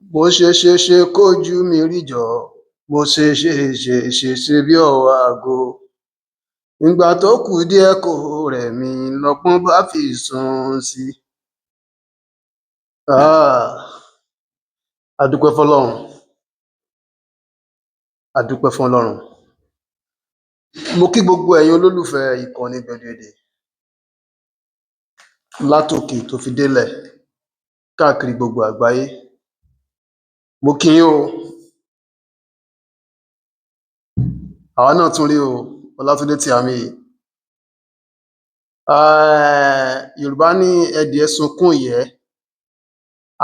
mo ṣe kójú mi ríjọ mo ṣe bí ọwọ aago ìgbà tó kù díẹ̀ kó rẹ̀ mí lọ́pọ́n bá fi sùn sí. A dúpẹ́ fọ́lọ́run, a dúpẹ́ fún Ọlọ́run. Mo kí gbogbo ẹ̀yin olólùfẹ́ ìkànnì Gbẹ̀du látòkè tó fi délẹ̀ káàkiri gbogbo àgbáyé. Mo kí yín o, àwa náà tún rí o, Ọlátúndé Tíàmì. Yorùbá ní ẹdìẹ sunkún ìyẹ́,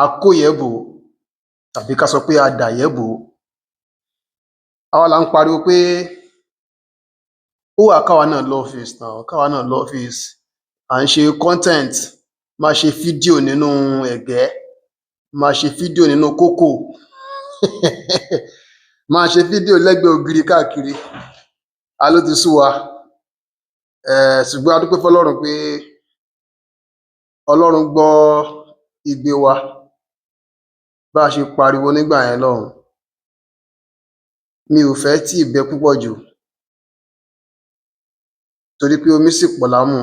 akóyẹ́ bò tàbí ká sọ pé adàyẹ́ bò. Àwa là ń pariwo pé ó wà káwa náà lọ́fíìsì náà, káwa náà lọ́fíìsì. À ń ṣe content, máa ṣe fídíò nínú ẹ̀gẹ́, máa ṣe fídíò nínú kókò, máa ṣe fídíò lẹ́gbẹ̀ẹ́ ògiri káàkiri. A ló ti sú wa. Ṣùgbọ́n a dúpẹ́ fọ́lọ́run pé Ọlọ́run gbọ́ igbe wa bá a ṣe pariwo nígbà yẹn lọ́hùn. Mi ò fẹ́ tí ì bẹ púpọ̀ jù torí pé omi sì pọ̀ lámù.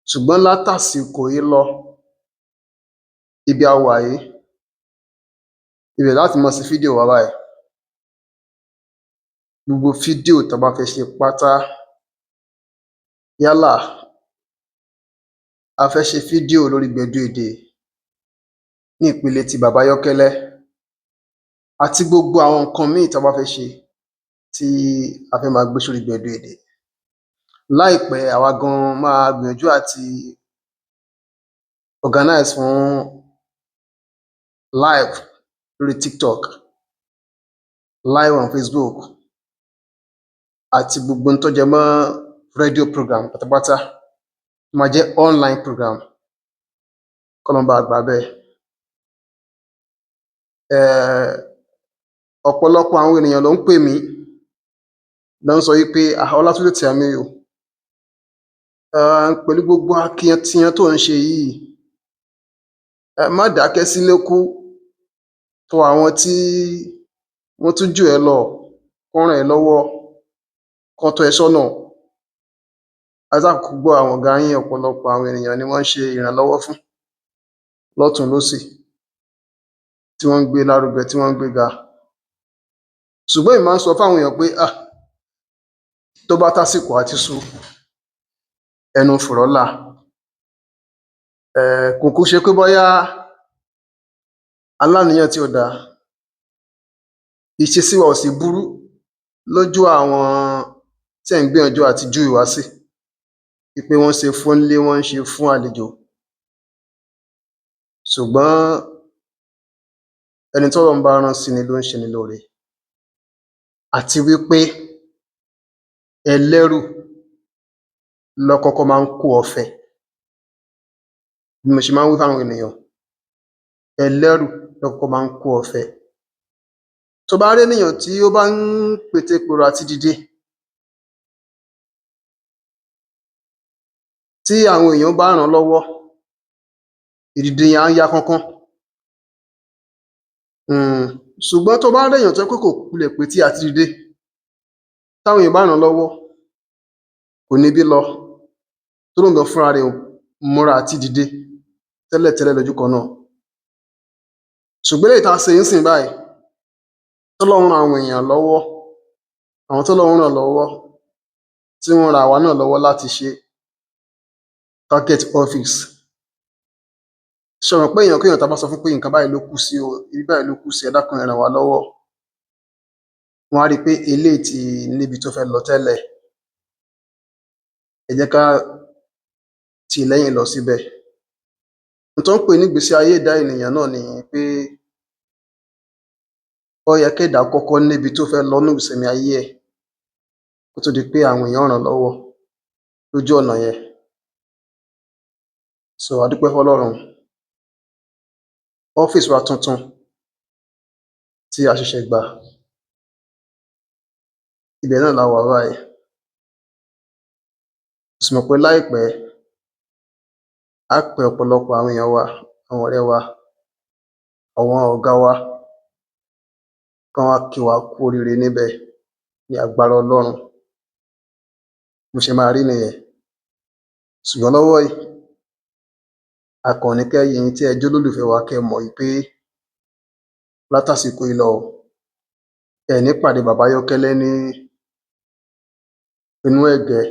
Ṣùgbọ́n látàsìkò yìí lọ, ibi a wà yìí, ibẹ̀ láti mọ̀ sí fídíò wa báyìí. Gbogbo fídíò tó bá fẹ́ ṣe pátá, yálà a fẹ́ ṣe fídíò lórí Gbẹ̀du ní ìpele ti Bàbá Ayọ́kẹ́lẹ́ àti gbogbo àwọn nǹkan míì tó bá fẹ́ ṣe tí a fẹ́ máa gbé sórí Gbẹ̀du. Láìpẹ́ àwa gan máa gbìyànjú àti organize fún live lórí TikTok, live on Facebook àti gbogbo ohun tó jẹ mọ́ radio program pátápátá. Ó máa jẹ́ online program, k'Ọlọ́run bá gbà bẹ́ẹ̀. Ọ̀pọ̀lọpọ̀ àwọn ènìyàn ló ń pè mí, ló ń sọ wípé Ọlátúndé Tíàmì o, pẹ̀lú gbogbo akitiyan tó ń ṣe yìí, má dákẹ́ sílé kú, tọ àwọn tí wọ́n tún jù ẹ́ lọ kán ràn ẹ́ lọ́wọ́, kán tọ́ ẹ sọ́nà. Gbọ́ àwọn ọ̀gá yín, ọ̀pọ̀lọpọ̀ àwọn ènìyàn ni wọ́n ń ṣe ìrànlọ́wọ́ fún lọ́tùn-ún lósì, tí wọ́n ń gbé lárugẹ, tí wọ́n ń gbé ga. Ṣùgbọ́n èmi máa ń sọ fáwọn èèyàn pé tó bá tásìkò àti sú, ẹnu fùrọ̀ là. Kò kú ṣe pé bóyá aláníyàn tí ò dáa, ìṣesí wa ò sì burú lójú àwọn tí ẹ̀ ń gbìyànjú àti júwe wá sí, wípé wọ́n ṣe fún nílé, wọ́n ń ṣe fún àlejò. Ṣùgbọ́n ẹni tọ́lọ́run bá rán sí ni ló ń ṣe ni lóore. Àti wípé ẹlẹ́rù ló kọ́kọ́ máa ń kó ọ̀fẹ́. Bí mo ṣe máa ń wí fáwọn ènìyàn, ẹlẹ́rù ló kọ́kọ́ máa ń kó ọ̀fẹ́. Tó bá rí ènìyàn tí ó bá ń pètepèrò àti dìde, tí àwọn èèyàn bá ràn án lọ́wọ́, ìdìde yẹn á yá kánkán. Ṣùgbọ́n tó bá rí èèyàn tó jẹ́ pé kò kulẹ̀ pète àti dìde, táwọn èèyàn bá ràn án lọ́wọ́, kò níbí lọ, tó lóun gan fúnra rẹ̀ ò múra àti dìde tẹ́lẹ̀tẹ́lẹ̀ lójú kan náà. Ṣùgbọ́n eléyìí tá a ṣe nísìnyí báyìí, tọ́lọ́run ran àwọn èèyàn lọ́wọ́, àwọn tọ́lọ́run ràn lọ́wọ́, tí wọ́n ran àwa náà lọ́wọ́ láti ṣe target office. Ṣé o mọ̀ pé èèyàn kéèyàn tá bá sọ fún pé nǹkan báyìí ló kù sí o, ibi báyìí ló kù sí, ẹ dákun ẹ ràn wá lọ́wọ́, wọ́n á rí i pé eléyìí ti níbi tó fẹ́ lọ tẹ́lẹ̀, ẹ jẹ́ ká tì í lẹ́yìn lọ síbẹ̀. Ohun tó ń pè ní ìgbésí ayé ẹ̀dá ènìyàn náà ni pé ó yẹ kédàá kọ́kọ́ níbi tó fẹ́ lọ nínú ìsẹ̀mí ayé ẹ̀ kó tó di pé àwọn èèyàn ràn án lọ́wọ́ lójú ọ̀nà yẹn. So a dúpẹ́ fọ́lọ́run. Ọ́fíìsì wa tuntun tí a ṣẹ̀ṣẹ̀ gbà, ibẹ̀ náà la wà báyìí. Mo sì mọ̀ pé láìpẹ́ á pe ọ̀pọ̀lọpọ̀ àwọn èèyàn wa, àwọn ọ̀rẹ́ wa àwọn ọ̀gá wa kán wá kí wa kú oríire níbẹ̀ ní agbára Ọlọ́run. Bó ṣe máa rí nìyẹn. Ṣùgbọ́n lọ́wọ́ yìí, a kàn ní kẹ́yin tí ẹ jólólùfẹ́ wa kẹ́ mọ̀ wípé látàsìkò yìí lọ o, ẹ ní pàdé bàbá Ayọ́kẹ́lẹ́ ní inú Ẹ̀gẹ́,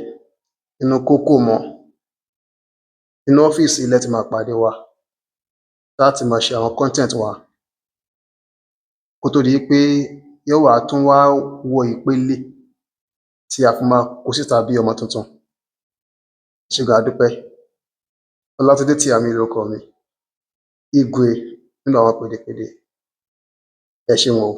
inú Kókò mọ́. Inú ọ́fíìsì lẹ ti máa pàdé wa láti máa ṣe àwọn content wa kó tó di pé yóò wá tún wá wọ ìpele tí a fi máa kó síta bí ọmọ tuntun. Ṣùgbọ́n a dúpẹ́. Ọlátúndé Tìàmí lórúkọ mi, Igwe nínú àwọn pèdèpèdè. Ẹ ṣeun o.